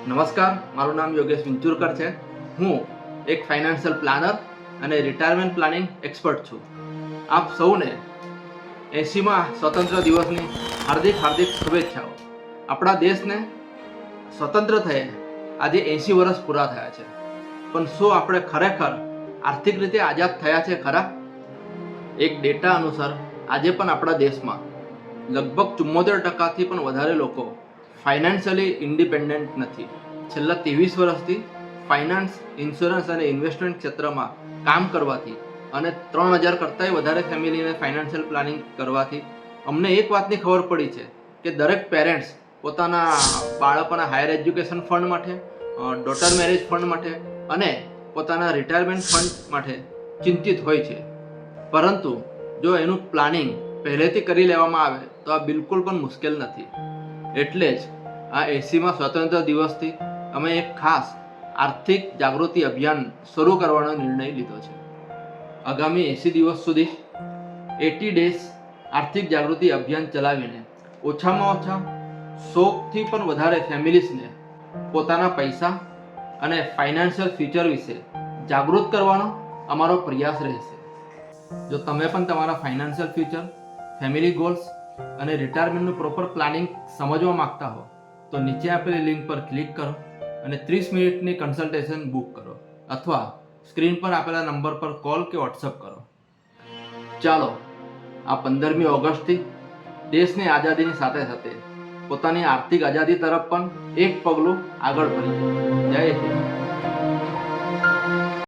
નમસ્કાર, મારું નામ યોગેશ વિંચુરકર છે. હું એક ફાઇનાન્શિયલ પ્લાનર અને રિટાયરમેન્ટ પ્લાનિંગ એક્સપર્ટ છું. આપ સૌને 80મા સ્વતંત્ર દિવસની હાર્દિક શુભેચ્છાઓ. આપણા દેશને સ્વતંત્ર થયે આજે 80 વર્ષ પૂરા થયા છે, પણ શું આપણે ખરેખર આર્થિક રીતે આઝાદ થયા છે ખરા? એક ડેટા અનુસાર આજે પણ આપણા દેશમાં લગભગ 74% પણ વધારે લોકો ફાઇનાન્શિયલી ઇન્ડિપેન્ડન્ટ નથી. છેલ્લા 23 વર્ષથી ફાઇનાન્સ, ઇન્સ્યોરન્સ અને ઇન્વેસ્ટમેન્ટ ક્ષેત્રમાં કામ કરવાથી અને 3000 કરતાંય વધારે ફેમિલીને ફાઇનાન્શિયલ પ્લાનિંગ કરવાથી અમને એક વાતની ખબર પડી છે કે દરેક પેરેન્ટ્સ પોતાના બાળકોના હાયર એજ્યુકેશન ફંડ માટે, ડોટર મેરેજ ફંડ માટે અને પોતાના રિટાયરમેન્ટ ફંડ માટે ચિંતિત હોય છે. પરંતુ જો એનું પ્લાનિંગ પહેલેથી કરી લેવામાં આવે તો આ બિલકુલ પણ મુશ્કેલ નથી. એટલે જ આ 80મા સ્વતંત્ર દિવસથી અમે એક ખાસ આર્થિક જાગૃતિ અભિયાન શરૂ કરવાનો નિર્ણય લીધો છે. આગામી 80 દિવસ સુધી 80 ડેઝ આર્થિક જાગૃતિ અભિયાન ચલાવીને ઓછામાં ઓછા 100થી પણ વધારે ફેમિલીઝને પોતાના પૈસા અને ફાઇનાન્શિયલ ફ્યુચર વિશે જાગૃત કરવાનો અમારો પ્રયાસ રહેશે. જો તમે પણ તમારા ફાઇનાન્શિયલ ફ્યુચર, ફેમિલી ગોલ્સ અને રિટાયરમેન્ટનું પ્રોપર પ્લાનિંગ સમજવા માંગતા હો તો નીચે આપેલી લિંક પર ક્લિક કરો અને 30 મિનિટની કન્સલ્ટેશન બુક કરો અથવા સ્ક્રીન પર આપેલા નંબર પર કોલ કે વોટ્સઅપ કરો. ચાલો આ 15મી ઓગસ્ટથી દેશની આઝાદીની સાથે સાથે પોતાની આર્થિક આઝાદી તરફ પણ એક પગલું આગળ ભરીએ. જય હિન્દ.